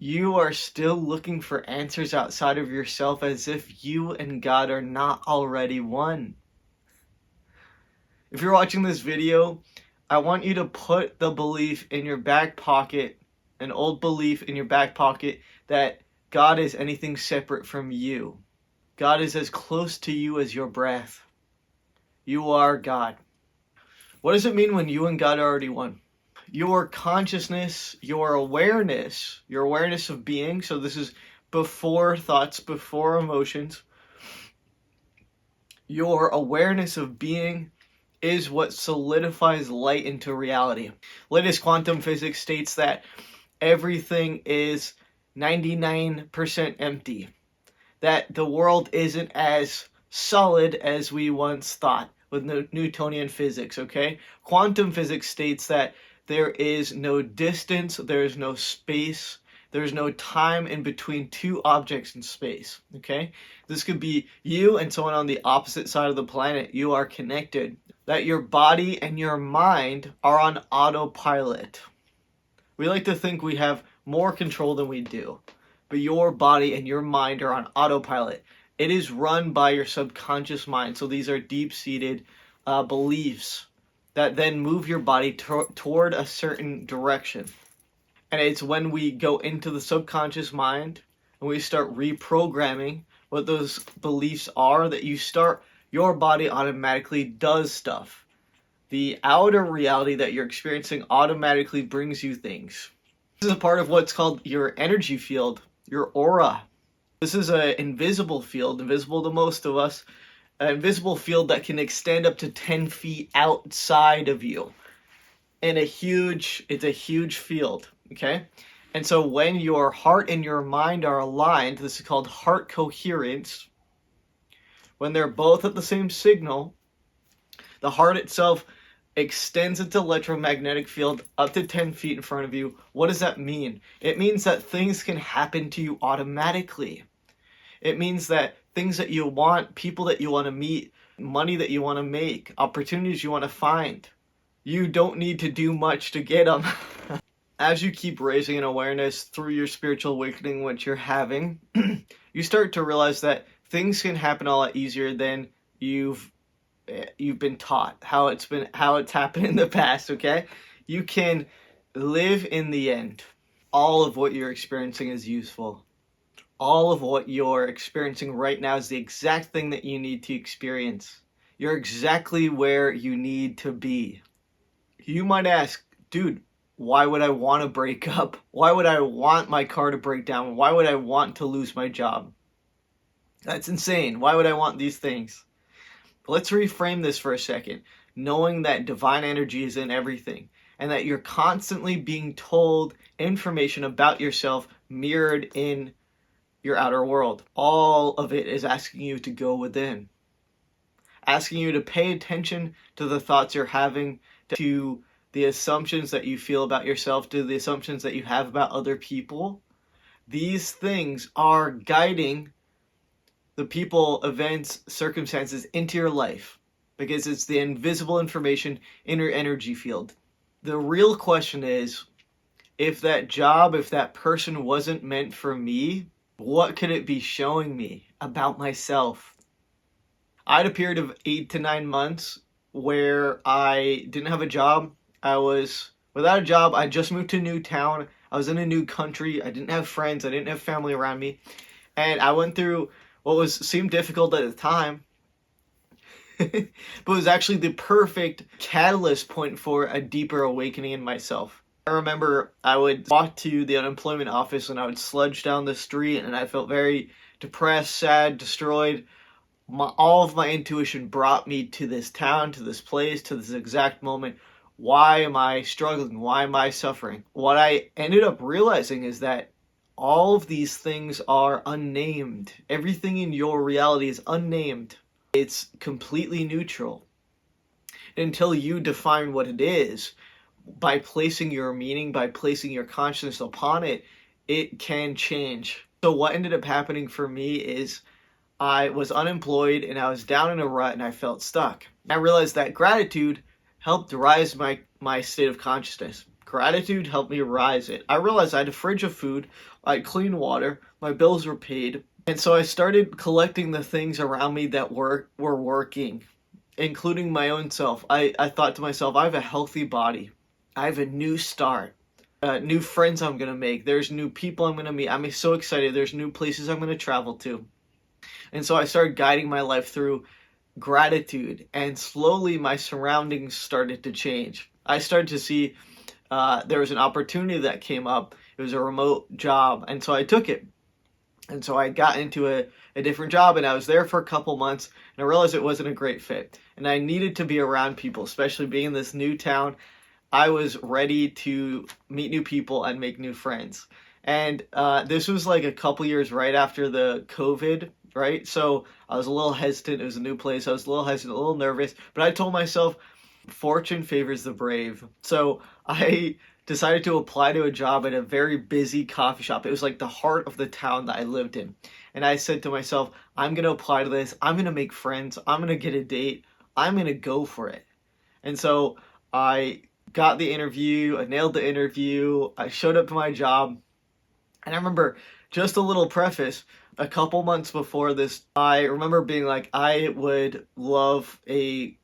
you are still looking for answers outside of yourself as if you and God are not already one. If you're watching this video, I want you to put the belief in your back pocket, an old belief in your back pocket, that God is anything separate from you. God is as close to you as your breath. You are God. What does it mean when you and God are already one? Your consciousness, your awareness of being, so this is before thoughts, before emotions, your awareness of being is what solidifies light into reality. Latest quantum physics states that everything is 99% empty, that the world isn't as solid as we once thought with Newtonian physics, okay? Quantum physics states that there is no distance, there is no space, there's no time in between two objects in space, okay? This could be you and someone on the opposite side of the planet. You are connected. That your body and your mind are on autopilot. We like to think we have more control than we do, but your body and your mind are on autopilot. It is run by your subconscious mind. So these are deep-seated beliefs that then move your body toward a certain direction. And it's when we go into the subconscious mind and we start reprogramming what those beliefs are that your body automatically does stuff. The outer reality that you're experiencing automatically brings you things. This is a part of what's called your energy field, your aura. This is an invisible field, invisible to most of us, an invisible field that can extend up to 10 feet outside of you. And it's a huge field, okay? And so when your heart and your mind are aligned, this is called heart coherence. When they're both at the same signal, the heart itself extends its electromagnetic field up to 10 feet in front of you. What does that mean? It means that things can happen to you automatically. It means that things that you want, people that you want to meet, money that you want to make, opportunities you want to find, you don't need to do much to get them. As you keep raising an awareness through your spiritual awakening, which you're having, you start to realize that things can happen a lot easier than you've been taught, how it's happened in the past, okay? You can live in the end. All of what you're experiencing is useful. All of what you're experiencing right now is the exact thing that you need to experience. You're exactly where you need to be. You might ask, dude, why would I want to break up? Why would I want my car to break down? Why would I want to lose my job? That's insane. Why would I want these things? Let's reframe this for a second, knowing that divine energy is in everything and that you're constantly being told information about yourself mirrored in your outer world. All of it is asking you to go within, asking you to pay attention to the thoughts you're having, to the assumptions that you feel about yourself, to the assumptions that you have about other people. These things are guiding the people, events, circumstances into your life because it's the invisible information in your energy field. The real question is, if that job, if that person wasn't meant for me, what could it be showing me about myself? I had a period of 8 to 9 months where I didn't have a job. I was without a job. I just moved to a new town. I was in a new country. I didn't have friends. I didn't have family around me. And I went through what seemed difficult at the time, but it was actually the perfect catalyst point for a deeper awakening in myself. I remember I would walk to the unemployment office and I would sludge down the street and I felt very depressed, sad, destroyed. All of my intuition brought me to this town, to this place, to this exact moment. Why am I struggling? Why am I suffering? What I ended up realizing is that all of these things are unnamed. Everything in your reality is unnamed. It's completely neutral. Until you define what it is, by placing your meaning, by placing your consciousness upon it, it can change. So what ended up happening for me is I was unemployed and I was down in a rut and I felt stuck. I realized that gratitude helped rise my state of consciousness. Gratitude helped me rise it. I realized I had a fridge of food, I had clean water, my bills were paid, and so I started collecting the things around me that were working, including my own self. I thought to myself, I have a healthy body. I have a new start. New friends I'm going to make. There's new people I'm going to meet. I'm so excited. There's new places I'm going to travel to. And so I started guiding my life through gratitude, and slowly my surroundings started to change. I started to see there was an opportunity that came up. It was a remote job, and so I took it. And so I got into a different job, and I was there for a couple months, and I realized it wasn't a great fit. And I needed to be around people, especially being in this new town. I was ready to meet new people and make new friends. And this was like a couple years right after the COVID, right? So I was a little hesitant. It was a new place. I was a little hesitant, a little nervous. But I told myself, fortune favors the brave. So I decided to apply to a job at a very busy coffee shop. It was like the heart of the town that I lived in. And I said to myself, I'm going to apply to this. I'm going to make friends. I'm going to get a date. I'm going to go for it. And so I got the interview. I nailed the interview. I showed up to my job. And I remember, just a little preface, a couple months before this, I remember being like, I would love a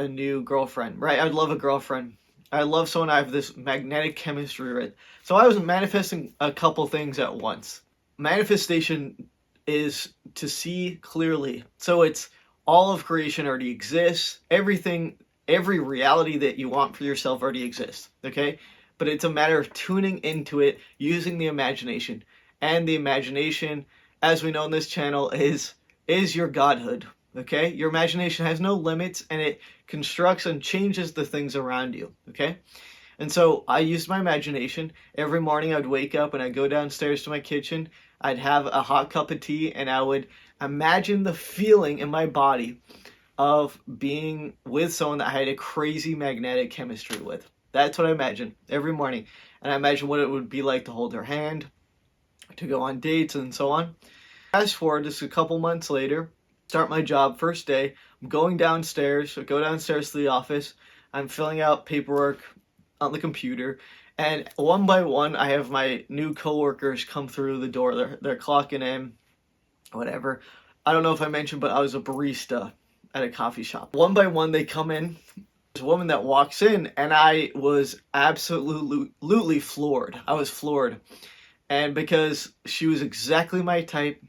new girlfriend, right? I'd love a girlfriend. I love someone I have this magnetic chemistry with. So I was manifesting a couple things at once. Manifestation is to see clearly. So it's all of creation already exists. Everything, every reality that you want for yourself already exists, okay? But it's a matter of tuning into it, using the imagination. And the imagination, as we know on this channel, is your godhood. Okay? Your imagination has no limits, and it constructs and changes the things around you. Okay? And so I used my imagination. Every morning I'd wake up and I'd go downstairs to my kitchen. I'd have a hot cup of tea, and I would imagine the feeling in my body of being with someone that I had a crazy magnetic chemistry with. That's what I imagine every morning. And I imagine what it would be like to hold her hand, to go on dates, and so on. Fast forward just a couple months later, start my job, first day. I'm going downstairs. I go downstairs to the office. I'm filling out paperwork on the computer. And one by one, I have my new coworkers come through the door. They're clocking in, whatever. I don't know if I mentioned, but I was a barista at a coffee shop. One by one, they come in. There's a woman that walks in, and I was absolutely floored. I was floored. And because she was exactly my type,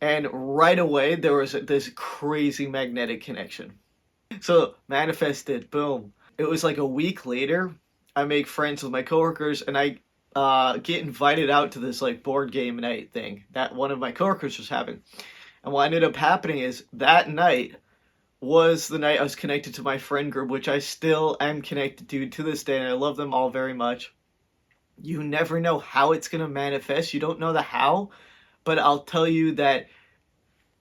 and right away there was this crazy magnetic connection. So manifested, boom. It was like a week later, I make friends with my coworkers, and I get invited out to this like board game night thing that one of my coworkers was having. And what ended up happening is that night was the night I was connected to my friend group, which I still am connected to this day, and I love them all very much. You never know how it's going to manifest. You don't know the how, but I'll tell you that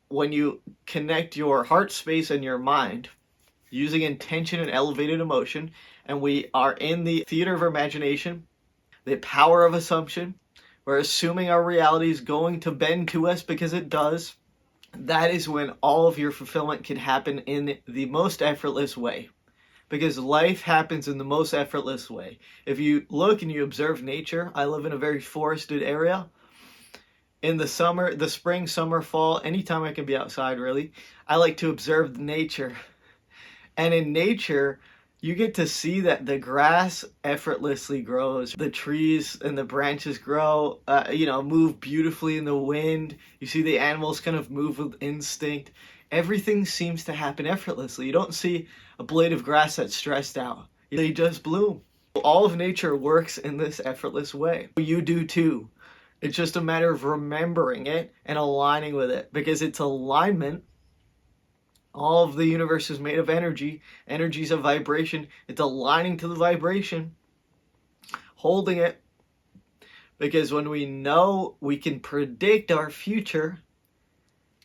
when you connect your heart space and your mind using intention and elevated emotion, and we are in the theater of imagination, the power of assumption, we're assuming our reality is going to bend to us because it does. That is when all of your fulfillment can happen in the most effortless way. Because life happens in the most effortless way. If you look and you observe nature, I live in a very forested area. In the summer, the spring, summer, fall, anytime I can be outside really, I like to observe nature. And in nature, you get to see that the grass effortlessly grows. The trees and the branches grow, move beautifully in the wind. You see the animals kind of move with instinct. Everything seems to happen effortlessly. You don't see a blade of grass that's stressed out. They just bloom. All of nature works in this effortless way. You do too. It's just a matter of remembering it and aligning with it, because it's alignment. All of the universe is made of energy. Energy is a vibration. It's aligning to the vibration, holding it. Because when we know we can predict our future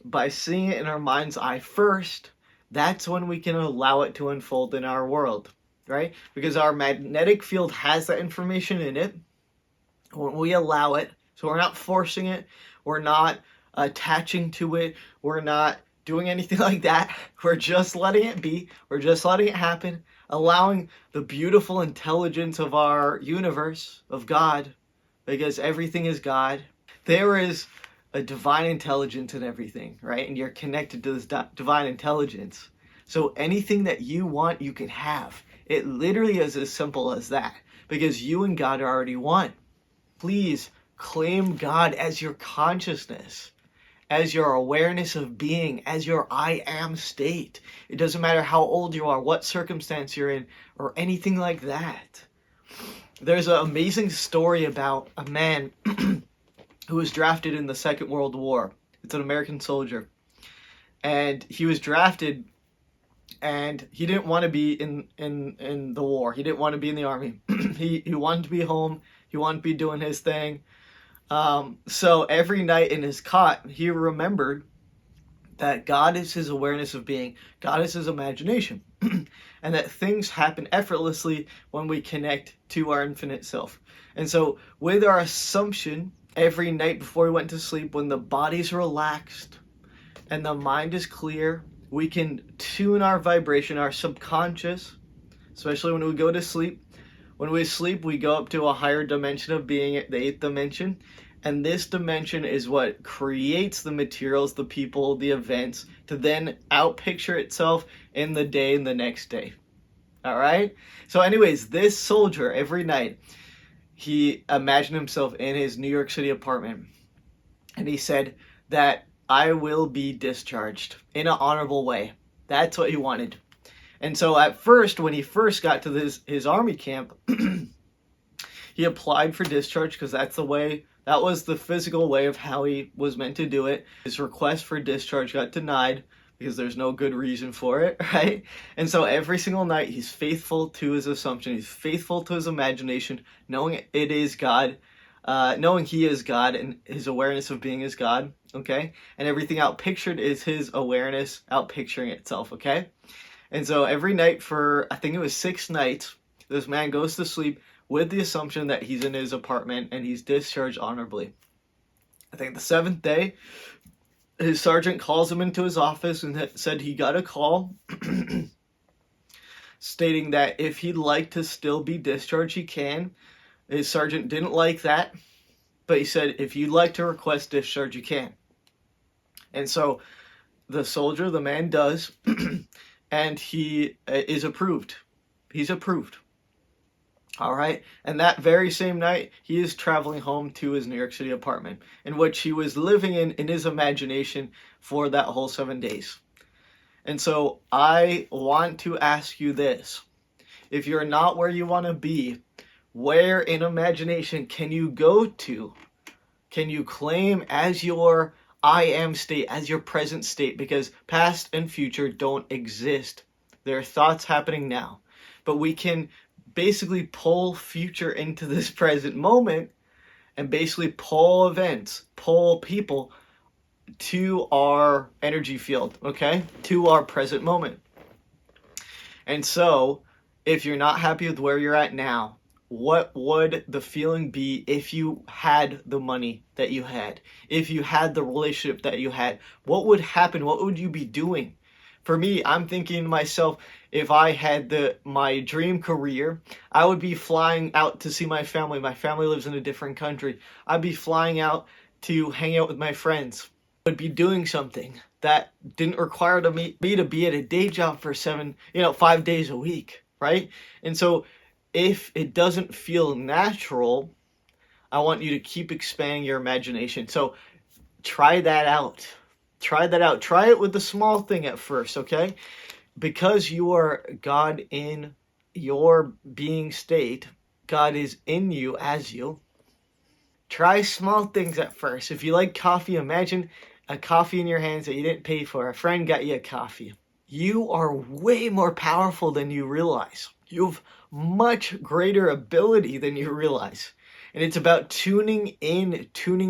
by seeing it in our mind's eye first, that's when we can allow it to unfold in our world, right? Because our magnetic field has that information in it. When we allow it, so we're not forcing it, we're not attaching to it, we're not doing anything like that. We're just letting it be. We're just letting it happen. allowing the beautiful intelligence of our universe, of God, because everything is God. There is a divine intelligence in everything, right? And you're connected to this divine intelligence. So anything that you want, you can have. It literally is as simple as that, because you and God are already one. Please claim God as your consciousness, as your awareness of being, as your I am state. It doesn't matter how old you are, what circumstance you're in, or anything like that. There's an amazing story about a man who was drafted in the Second World War. It's an American soldier. And he was drafted, and he didn't want to be in the war. He didn't want to be in the army. He wanted to be home. He wanted to be doing his thing. So every night in his cot, he remembered that God is his awareness of being. God is his imagination. And that things happen effortlessly when we connect to our infinite self. And so with our assumption, every night before we went to sleep, when the body's relaxed and the mind is clear, we can tune our vibration, our subconscious, especially when we go to sleep. When we sleep, we go up to a higher dimension of being, the 8th dimension. And this dimension is what creates the materials, the people, the events, to then outpicture itself in the day and the next day. All right? So anyways, this soldier, every night, he imagined himself in his New York City apartment. And he said that I will be discharged in an honorable way. That's what he wanted. And so at first, when he first got to his army camp, he applied for discharge because that's the way, that was the physical way of how he was meant to do it. His request for discharge got denied because there's no good reason for it, right? And so every single night, he's faithful to his assumption. He's faithful to his imagination, knowing it is God, knowing he is God and his awareness of being is God, okay? And everything outpictured is his awareness outpicturing itself, okay? And so every night for, I think it was 6 nights, this man goes to sleep with the assumption that he's in his apartment and he's discharged honorably. I think the 7th day, his sergeant calls him into his office and said he got a call stating that if he'd like to still be discharged, he can. His sergeant didn't like that, but he said, if you'd like to request discharge, you can. And so the soldier, the man does, and he is approved. He's approved. All right. And that very same night, he is traveling home to his New York City apartment, in which he was living in his imagination for that whole 7 days. And so I want to ask you this. If you're not where you want to be, where in imagination can you go to? Can you claim as your I am state, as your present state? Because past and future don't exist. There are thoughts happening now. But we can basically pull future into this present moment and basically pull events, pull people to our energy field, okay? To our present moment. And so, if you're not happy with where you're at now, what would the feeling be if you had the money that you had? If you had the relationship that you had? What would happen? What would you be doing? For me, I'm thinking to myself, if I had my dream career, I would be flying out to see my family. My family lives in a different country. I'd be flying out to hang out with my friends. I would be doing something that didn't require me to be at a day job for 5 days a week, right? And so if it doesn't feel natural, I want you to keep expanding your imagination. So try that out. Try that out. Try it with the small thing at first, okay? Because you are God in your being state, God is in you as you. Try small things at first. If you like coffee, imagine a coffee in your hands that you didn't pay for. A friend got you a coffee. You are way more powerful than you realize. You have much greater ability than you realize. And it's about tuning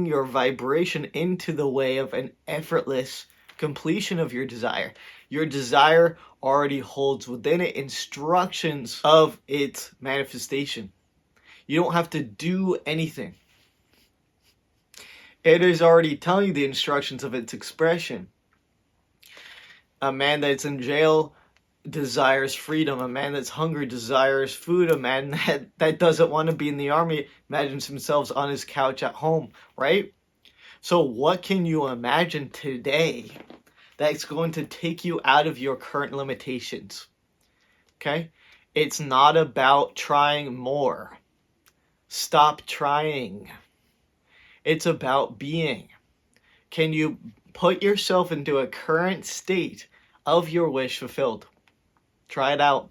your vibration into the way of an effortless completion of your desire. Your desire already holds within it instructions of its manifestation. You don't have to do anything. It is already telling you the instructions of its expression. A man that's in jail desires freedom. A man that's hungry desires food. A man that doesn't want to be in the army imagines himself on his couch at home, right? So what can you imagine today that's going to take you out of your current limitations? Okay? It's not about trying more. Stop trying. It's about being. Can you put yourself into a current state of your wish fulfilled? Try it out.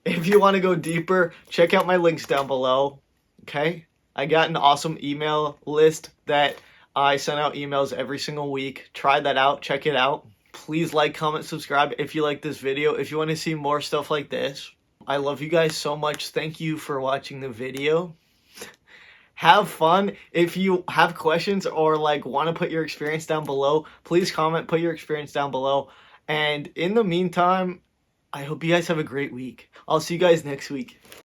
If you want to go deeper, check out my links down below. Okay? I got an awesome email list that I send out emails every single week. Try that out. Check it out. Please like, comment, subscribe if you like this video. If you want to see more stuff like this. I love you guys so much. Thank you for watching the video. Have fun. If you have questions or like want to put your experience down below, please comment, put your experience down below. And in the meantime, I hope you guys have a great week. I'll see you guys next week.